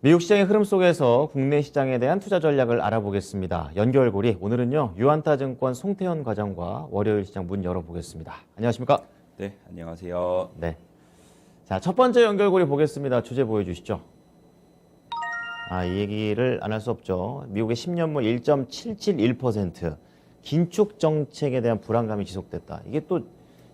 미국 시장의 흐름 속에서 국내 시장에 대한 투자 전략을 알아보겠습니다. 연결고리 오늘은요 유안타증권 송태현 과장과 월요일 시장 문 열어보겠습니다. 안녕하십니까? 네, 안녕하세요. 네. 자, 첫 번째 연결고리 보겠습니다. 주제 보여주시죠. 이 얘기를 안 할 수 없죠. 미국의 10년물 1.771% 긴축 정책에 대한 불안감이 지속됐다. 이게 또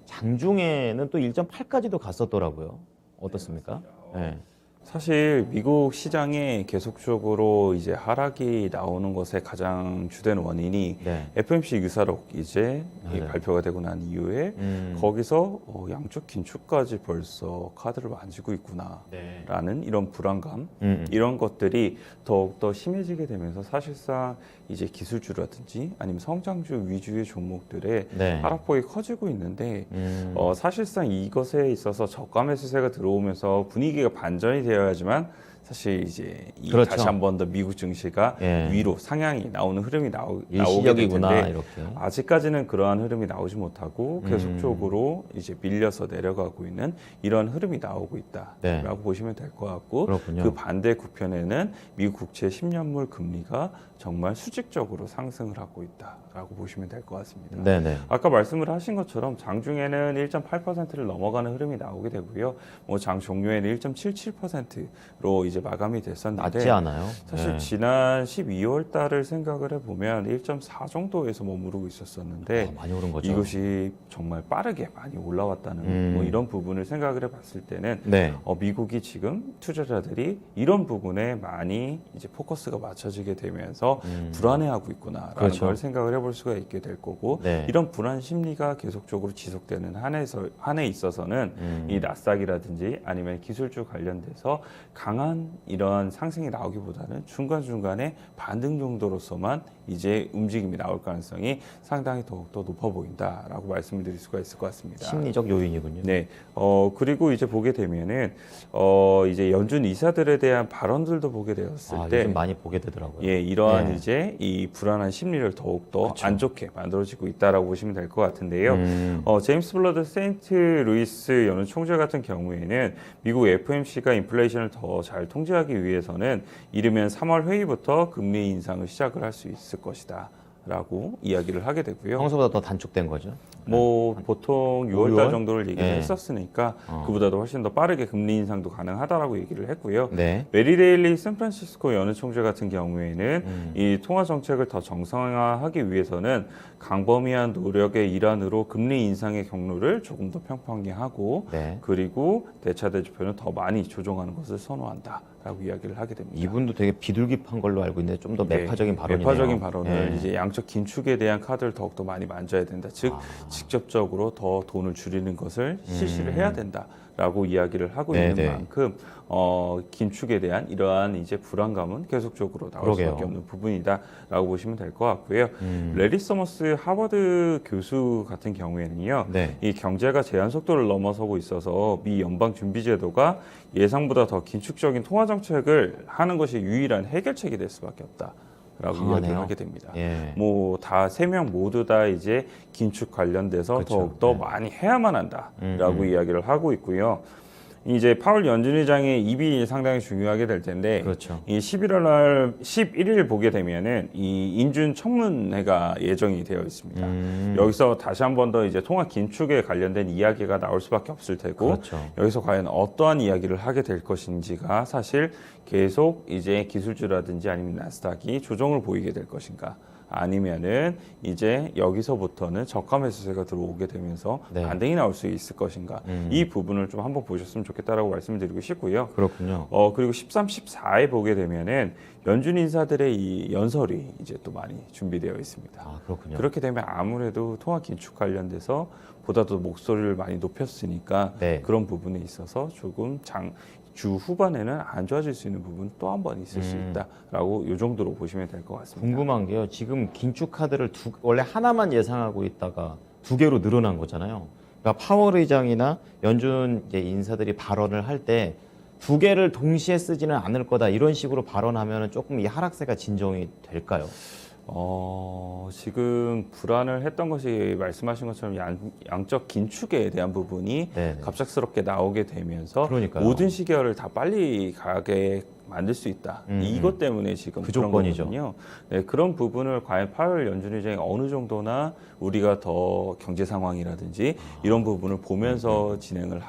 장중에는 또 1.8까지도 갔었더라고요. 어떻습니까? 네. 사실 미국 시장에 계속적으로 이제 하락이 나오는 것의 가장 주된 원인이 네. FOMC 유사록 이제 네. 발표가 되고 난 이후에 거기서 양적 긴축까지 벌써 카드를 만지고 있구나라는 이런 불안감 이런 것들이 더욱더 심해지게 되면서 사실상 이제 기술주라든지 아니면 성장주 위주의 종목들의 네. 하락폭이 커지고 있는데 사실상 이것에 있어서 저가 매수세가 들어오면서 분위기가 반전이 되어야지만 사실 이제 그렇죠. 다시 한 번 더 미국 증시가 위로 상향이 나오는 흐름이 나오게 될 텐데 이렇게. 아직까지는 그러한 흐름이 나오지 못하고 계속적으로 이제 밀려서 내려가고 있는 이런 흐름이 나오고 있다라고 보시면 될 것 같고 그렇군요. 그 반대 국편에는 미국 국채 10년물 금리가 정말 수직적으로 상승을 하고 있다라고 보시면 될 것 같습니다. 네네. 아까 말씀을 하신 것처럼 장중에는 1.8%를 넘어가는 흐름이 나오게 되고요. 뭐 장 종료에는 1.77%로 이제 마감이 됐었는데 낮지 않아요? 사실 네. 지난 12월 달을 생각을 해보면 1.4 정도에서 머무르고 있었었는데 많이 오른 거죠. 이것이 정말 빠르게 많이 올라왔다는 뭐 이런 부분을 생각을 해봤을 때는 네. 미국이 지금 투자자들이 이런 부분에 많이 이제 포커스가 맞춰지게 되면서 불안해하고 있구나라는 그렇죠. 걸 생각을 해볼 수가 있게 될 거고 네. 이런 불안 심리가 계속적으로 지속되는 한 해 있어서는 이 나스닥이라든지 아니면 기술주 관련돼서 강한 이런 상승이 나오기보다는 중간중간에 반등 정도로서만 이제 움직임이 나올 가능성이 상당히 더욱더 높아 보인다라고 말씀을 드릴 수가 있을 것 같습니다. 심리적 요인이군요. 네. 그리고 이제 보게 되면은 이제 연준 이사들에 대한 발언들도 보게 되었을 때 요즘 많이 보게 되더라고요. 예, 이러한 네. 이제 이 불안한 심리를 더욱더 그쵸. 안 좋게 만들어지고 있다라고 보시면 될 것 같은데요. 제임스 블러드 세인트 루이스 연은 총재 같은 경우에는 미국 FOMC가 인플레이션을 더 잘 통제하기 위해서는 이르면 3월 회의부터 금리 인상을 시작을 할 수 있을 것이다. 라고 이야기를 하게 되고요. 평소보다 더 단축된 거죠. 뭐 보통 6월 달 정도를 얘기를 네. 했었으니까 그보다도 훨씬 더 빠르게 금리 인상도 가능하다라고 얘기를 했고요. 네. 메리 데일리 샌프란시스코 연은 총재 같은 경우에는 이 통화 정책을 더 정상화하기 위해서는 강범위한 노력의 일환으로 금리 인상의 경로를 조금 더 평평하게 하고 네. 그리고 대차 대조표는 더 많이 조정하는 것을 선호한다라고 이야기를 하게 됩니다. 이분도 되게 비둘기판 걸로 알고 있는데 좀 더 네, 매파적인 발언이네요. 매파적인 발언을 네. 이제 양적 긴축에 대한 카드를 더욱더 많이 만져야 된다. 즉 직접적으로 더 돈을 줄이는 것을 실시를 해야 된다라고 이야기를 하고 네, 있는 네. 만큼 긴축에 대한 이러한 이제 불안감은 계속적으로 나올 그러게요. 수밖에 없는 부분이다라고 보시면 될 것 같고요. 레리 서머스 하버드 교수 같은 경우에는요, 네. 이 경제가 제한 속도를 넘어서고 있어서 미 연방 준비제도가 예상보다 더 긴축적인 통화 정책을 하는 것이 유일한 해결책이 될 수밖에 없다. 라고 강하네요. 이야기를 하게 됩니다. 예. 뭐 다 세 명 모두 다 이제 긴축 관련돼서 그렇죠. 더욱더 네. 많이 해야만 한다라고 이야기를 하고 있고요. 이제 파월 연준 의장의 입이 상당히 중요하게 될 텐데 그렇죠. 이 11일 보게 되면은 이 인준 청문회가 예정이 되어 있습니다. 여기서 다시 한 번 더 이제 통화 긴축에 관련된 이야기가 나올 수밖에 없을 테고 그렇죠. 여기서 과연 어떠한 이야기를 하게 될 것인지가 사실 계속 이제 기술주라든지 아니면 나스닥이 조정을 보이게 될 것인가 아니면은 이제 여기서부터는 저가 매수세가 들어오게 되면서 네. 반등이 나올 수 있을 것인가 이 부분을 좀 한번 보셨으면 좋겠다라고 말씀을 드리고 싶고요. 그렇군요. 그리고 13, 14에 보게 되면은 연준 인사들의 이 연설이 이제 또 많이 준비되어 있습니다. 그렇군요. 그렇게 되면 아무래도 통화 긴축 관련돼서 보다도 목소리를 많이 높였으니까 네. 그런 부분에 있어서 조금 주 후반에는 안 좋아질 수 있는 부분 또 한 번 있을 수 있다라고 이 정도로 보시면 될 것 같습니다. 궁금한 게요. 지금 긴축 카드를 원래 하나만 예상하고 있다가 두 개로 늘어난 거잖아요. 그러니까 파월 의장이나 연준 이제 인사들이 발언을 할 때 두 개를 동시에 쓰지는 않을 거다 이런 식으로 발언하면 조금 이 하락세가 진정이 될까요? 지금 불안을 했던 것이 말씀하신 것처럼 양적 긴축에 대한 부분이 네네. 갑작스럽게 나오게 되면서 그러니까요. 모든 시계열을 다 빨리 가게 만들 수 있다. 이것 때문에 지금 그 그런 조건이죠. 거거든요. 네, 그런 부분을 과연 파월 연준 의장이 어느 정도나 우리가 더 경제 상황이라든지 이런 부분을 보면서 진행을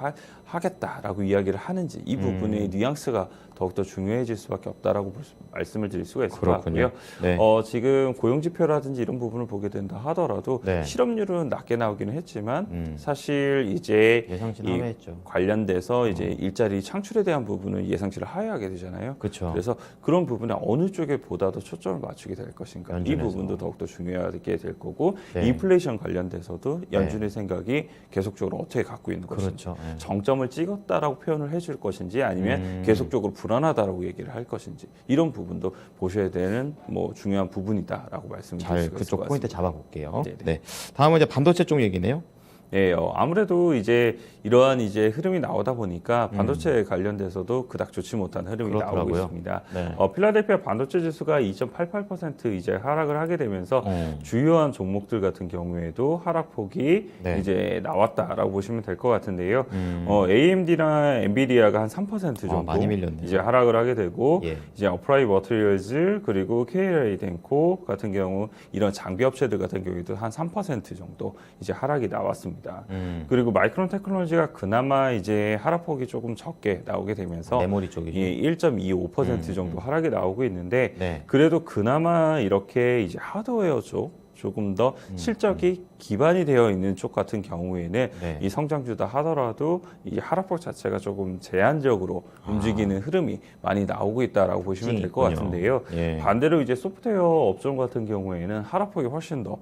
하겠다라고 이야기를 하는지 이 부분의 뉘앙스가 더욱더 중요해질 수밖에 없다라고 말씀을 드릴 수가 있을 그렇군요. 것 같고요. 네. 지금 고용지표라든지 이런 부분을 보게 된다 하더라도 네. 실업률은 낮게 나오기는 했지만 사실 이제 예상치는 이 하회했죠. 관련돼서 이제 일자리 창출에 대한 부분은 예상치를 하회하게 되잖아요. 그렇죠. 그래서 그런 부분에 어느 쪽에 보다도 초점을 맞추게 될 것인가 이 연준에서. 부분도 더욱더 중요하게 될 거고 네. 인플레이션 관련돼서도 연준의 생각이 계속적으로 어떻게 갖고 있는 것인지 그렇죠. 네. 정점을 찍었다라고 표현을 해줄 것인지 아니면 계속적으로 불안하다라고 얘기를 할 것인지 이런 부분도 보셔야 되는 뭐 중요한 부분이다라고 말씀드릴 수가 잘 있을 그쪽 것 포인트 같습니다. 잡아볼게요. 네네. 네. 다음은 이제 반도체 쪽 얘기네요. 예, 아무래도 이제 이러한 이제 흐름이 나오다 보니까 반도체 관련돼서도 그닥 좋지 못한 흐름이 나오고 그렇더라고요. 있습니다. 네. 필라델피아 반도체 지수가 2.88% 이제 하락을 하게 되면서 어. 주요한 종목들 같은 경우에도 하락폭이 네. 이제 나왔다라고 보시면 될 것 같은데요. AMD나 엔비디아가 한 3% 정도 많이 밀렸네요. 이제 하락을 하게 되고 예. 이제 어프라이 머티리얼즈 그리고 KLA-덴코 같은 경우 이런 장비 업체들 같은 경우에도 한 3% 정도 이제 하락이 나왔습니다. 그리고 마이크론 테크놀로지가 그나마 이제 하락폭이 조금 적게 나오게 되면서 메모리 쪽이죠. 1.25% 정도 하락이 나오고 있는데 네. 그래도 그나마 이렇게 이제 하드웨어 쪽 조금 더 실적이 기반이 되어 있는 쪽 같은 경우에는 네. 이 성장주다 하더라도 이 하락폭 자체가 조금 제한적으로 움직이는 흐름이 많이 나오고 있다라고 보시면 될 것 있군요. 같은데요. 예. 반대로 이제 소프트웨어 업종 같은 경우에는 하락폭이 훨씬 더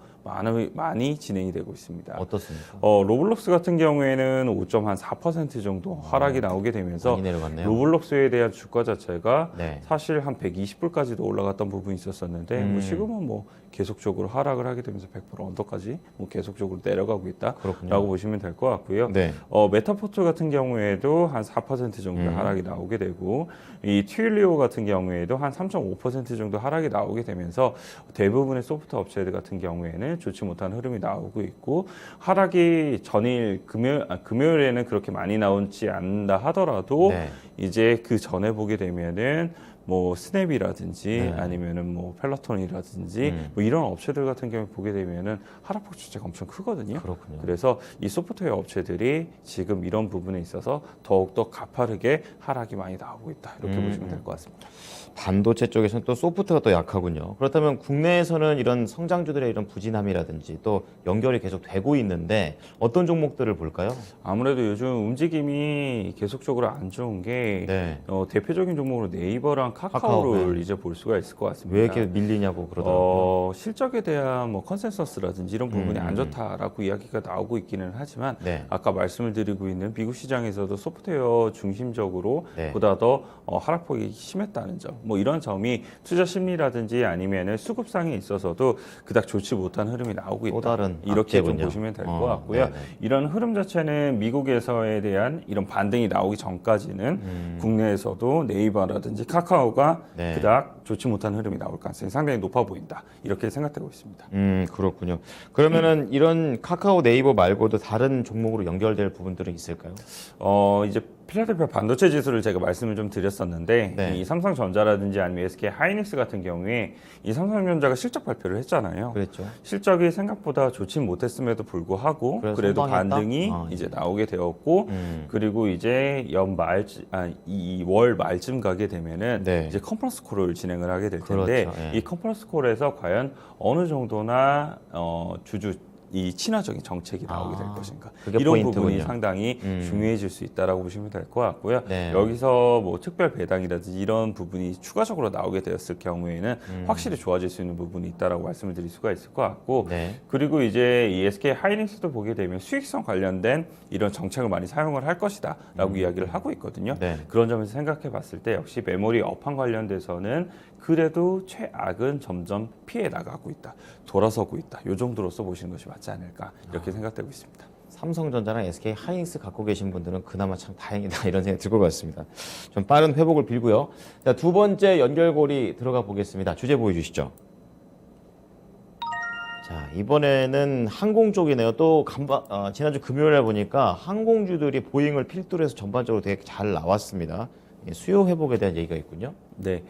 많이 진행이 되고 있습니다. 어떻습니까? 로블록스 같은 경우에는 5.4% 정도 하락이 나오게 되면서 많이 내려갔네요. 로블록스에 대한 주가 자체가 네. 사실 한 120불까지도 올라갔던 부분이 있었었는데 뭐 지금은 뭐 계속적으로 하락을 하게 되면서 100% 언더까지 뭐 계속적으로 내려가고 있다라고 그렇군요. 보시면 될 것 같고요. 네. 메타포트 같은 경우에도 한 4% 정도의 하락이 나오게 되고 이 튜일리오 같은 경우에도 한 3.5% 정도 하락이 나오게 되면서 대부분의 소프트 업체들 같은 경우에는 좋지 못한 흐름이 나오고 있고 하락이 전일 금요일에는 그렇게 많이 나오지 않는다 하더라도 네. 이제 그 전에 보게 되면은 뭐 스냅이라든지 네. 아니면은 뭐 펠로톤이라든지 뭐 이런 업체들 같은 경우 보게 되면은 하락폭 자체가 엄청 크거든요. 그렇군요. 그래서 이 소프트웨어 업체들이 지금 이런 부분에 있어서 더욱더 가파르게 하락이 많이 나오고 있다. 이렇게 보시면 될 것 같습니다. 반도체 쪽에서는 또 소프트가 또 약하군요. 그렇다면 국내에서는 이런 성장주들의 이런 부진함이라든지 또 연결이 계속 되고 있는데 어떤 종목들을 볼까요? 아무래도 요즘 움직임이 계속적으로 안 좋은 게 네. 대표적인 종목으로 네이버랑 카카오를 카카오, 네. 이제 볼 수가 있을 것 같습니다. 왜 이렇게 밀리냐고 그러더라고요. 실적에 대한 뭐 컨센서스라든지 이런 부분이 안 음. 좋다라고 이야기가 나오고 있기는 하지만 네. 아까 말씀을 드리고 있는 미국 시장에서도 소프트웨어 중심적으로 네. 보다 더 하락폭이 심했다는 점, 뭐 이런 점이 투자 심리라든지 아니면은 수급상에 있어서도 그닥 좋지 못한 흐름이 나오고 있다. 또 다른 이렇게 좀 악재군요. 보시면 될 것 같고요. 네네. 이런 흐름 자체는 미국에서에 대한 이런 반등이 나오기 전까지는 국내에서도 네이버라든지 카카오가 네. 그닥 좋지 못한 흐름이 나올 가능성이 상당히 높아 보인다. 이렇게 생각되고 있습니다. 그렇군요. 그러면은 이런 카카오 네이버 말고도 다른 종목으로 연결될 부분들은 있을까요? 이제 필라델피아 반도체 지수를 제가 말씀을 좀 드렸었는데 네. 이 삼성전자라든지 아니면 SK 하이닉스 같은 경우에 이 삼성전자가 실적 발표를 했잖아요. 그랬죠. 실적이 생각보다 좋지 못했음에도 불구하고 그래서 그래도 선방했다? 반등이 아, 이제 나오게 되었고 그리고 이제 월 말쯤 가게 되면은 네. 이제 컨퍼런스 콜을 진행을 하게 될 텐데 그렇죠. 예. 이 컨퍼런스 콜에서 과연 어느 정도나 이 친화적인 정책이 나오게 될 것인가 그게 이런 포인트군요. 부분이 상당히 중요해질 수 있다라고 보시면 될 것 같고요. 네. 여기서 뭐 특별 배당이라든지 이런 부분이 추가적으로 나오게 되었을 경우에는 확실히 좋아질 수 있는 부분이 있다라고 말씀을 드릴 수가 있을 것 같고 네. 그리고 이제 이 SK 하이닉스도 보게 되면 수익성 관련된 이런 정책을 많이 사용을 할 것이다라고 이야기를 하고 있거든요. 네. 그런 점에서 생각해 봤을 때 역시 메모리 업황 관련돼서는 그래도 최악은 점점 피해 나가고 있다. 돌아서고 있다. 이 정도로서 보시는 것이 맞지 않을까 이렇게 생각되고 있습니다. 삼성전자랑 SK 하이닉스 갖고 계신 분들은 그나마 참 다행이다 이런 생각이 들 것 같습니다. 좀 빠른 회복을 빌고요. 자, 두 번째 연결고리 들어가 보겠습니다. 주제 보여주시죠. 자, 이번에는 항공 쪽이네요. 또 지난주 금요일에 보니까 항공주들이 보잉을 필두로 해서 전반적으로 되게 잘 나왔습니다. 수요 회복에 대한 얘기가 있군요. 네.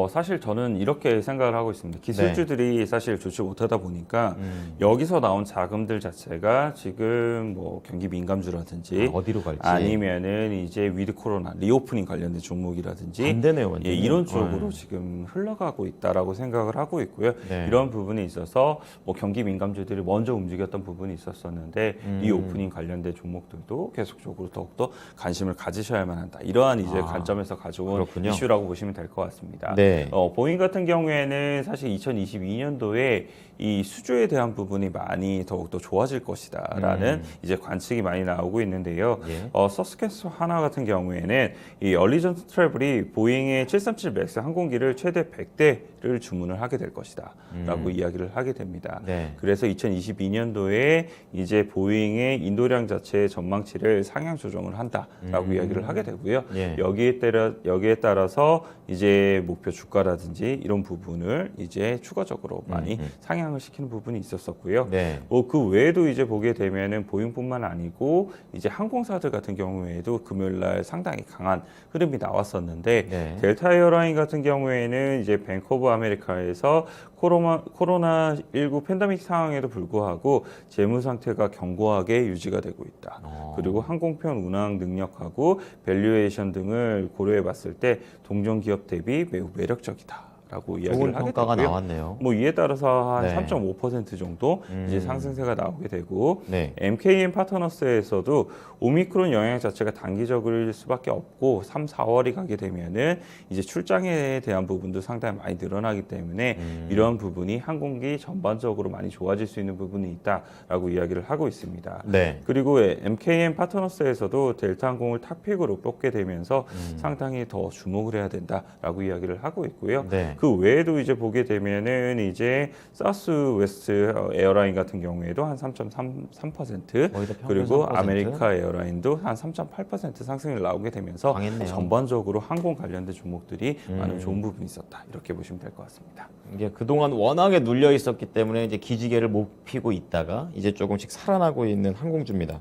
사실 저는 이렇게 생각을 하고 있습니다. 기술주들이 사실 좋지 못하다 보니까 여기서 나온 자금들 자체가 지금 뭐 경기 민감주라든지 어디로 갈지 아니면은 이제 위드 코로나 리오프닝 관련된 종목이라든지 반대네요, 완전히. 이런 쪽으로 지금 흘러가고 있다라고 생각을 하고 있고요. 네. 이런 부분에 있어서 뭐 경기 민감주들이 먼저 움직였던 부분이 있었었는데 리오프닝 관련된 종목들도 계속적으로 더욱더 관심을 가지셔야만 한다. 이러한 이제 관점에서 가져온 그렇군요. 이슈라고 보시면 될 것 같습니다. 네. 보잉 같은 경우에는 사실 2022년도에 이 수주에 대한 부분이 많이 더욱더 좋아질 것이다라는 이제 관측이 많이 나오고 있는데요. 예. 서스캔스 하나 같은 경우에는 이 얼리전트 트래블이 보잉의 737 맥스 항공기를 최대 100대를 주문을 하게 될 것이다라고 이야기를 하게 됩니다. 네. 그래서 2022년도에 이제 보잉의 인도량 자체의 전망치를 상향 조정을 한다라고 이야기를 하게 되고요. 예. 여기에 따라서 이제 목표 주가라든지 이런 부분을 이제 추가적으로 많이 상향을 시키는 부분이 있었었고요. 네. 그 외에도 이제 보게 되면은 보잉뿐만 아니고 이제 항공사들 같은 경우에도 금요일날 상당히 강한 흐름이 나왔었는데 네. 델타 에어라인 같은 경우에는 이제 뱅크 오브 아메리카에서 코로나19 팬데믹 상황에도 불구하고 재무 상태가 견고하게 유지가 되고 있다. 그리고 항공편 운항 능력하고 밸류에이션 등을 고려해 봤을 때 동종 기업 대비 매우 매력적이다. 라고 좋은 이야기를 하게 평가가 되고요. 나왔네요. 뭐 이에 따라서 한 네. 3.5% 정도 이제 상승세가 나오게 되고 네. MKM 파트너스에서도 오미크론 영향 자체가 단기적일 수밖에 없고 3, 4월이 가게 되면은 이제 출장에 대한 부분도 상당히 많이 늘어나기 때문에 이런 부분이 항공기 전반적으로 많이 좋아질 수 있는 부분이 있다라고 이야기를 하고 있습니다. 네. 그리고 MKM 파트너스에서도 델타 항공을 탑픽으로 뽑게 되면서 상당히 더 주목을 해야 된다라고 이야기를 하고 있고요. 네. 그 외에도 이제 보게 되면은 이제 사우스 웨스트 에어라인 같은 경우에도 한 3.3% 거의 다 평균 그리고 3%? 아메리카 에어라인도 한 3.8% 상승을 나오게 되면서 강했네요. 전반적으로 항공 관련된 종목들이 많은 좋은 부분이 있었다. 이렇게 보시면 될 것 같습니다. 이게 그동안 워낙에 눌려 있었기 때문에 이제 기지개를 못 피고 있다가 이제 조금씩 살아나고 있는 항공주입니다.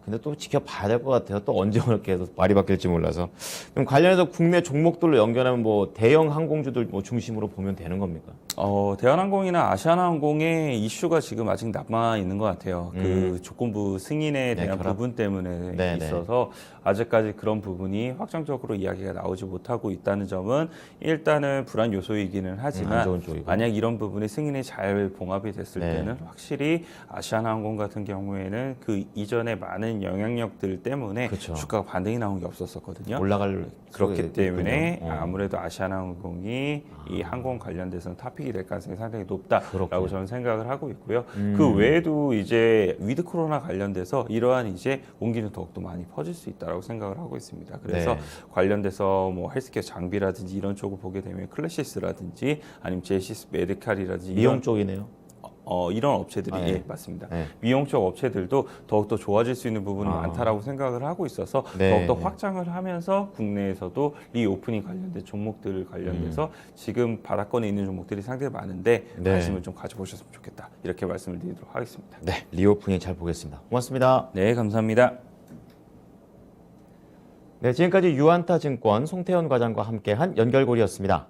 근데 또 지켜봐야 될 것 같아요. 또 언제 그렇게 해서 말이 바뀔지 몰라서. 그럼 관련해서 국내 종목들로 연결하면 뭐 대형 항공주들 뭐 중심으로 보면 되는 겁니까? 대한항공이나 아시아나항공의 이슈가 지금 아직 남아 있는 것 같아요. 그 조건부 승인에 대한 결합. 부분 때문에 네, 있어서 아직까지 그런 부분이 확정적으로 이야기가 나오지 못하고 있다는 점은 일단은 불안 요소이기는 안 하지만 좋은 쪽이고. 만약 이런 부분이 승인이 잘 봉합이 됐을 네. 때는 확실히 아시아나항공 같은 경우에는 그 이전에 많은 영향력들 때문에 그쵸. 주가가 반등이 나온 게 없었었거든요. 올라갈 그렇기 수가 때문에 있군요. 아무래도 아시아나항공이 이 항공 관련돼서는 탑픽이 될 가능성이 상당히 높다라고 그렇군요. 저는 생각을 하고 있고요. 그 외에도 이제 위드 코로나 관련돼서 이러한 이제 온기는 더욱더 많이 퍼질 수 있다라고 생각을 하고 있습니다. 그래서 네. 관련돼서 뭐 헬스케어 장비라든지 이런 쪽을 보게 되면 클래시스라든지 아니면 제시스 메디칼이라든지 미용 쪽이네요. 이런 업체들이 네. 예, 맞습니다. 네. 미용 쪽 업체들도 더욱더 좋아질 수 있는 부분이 많다라고 생각을 하고 있어서 네. 더욱더 확장을 하면서 국내에서도 리오프닝 관련된 종목들 관련돼서 지금 바닥권에 있는 종목들이 상당히 많은데 네. 관심을 좀 가져보셨으면 좋겠다. 이렇게 말씀을 드리도록 하겠습니다. 네, 리오프닝 잘 보겠습니다. 고맙습니다. 네, 감사합니다. 네, 지금까지 유안타증권 송태현 과장과 함께한 연결고리였습니다.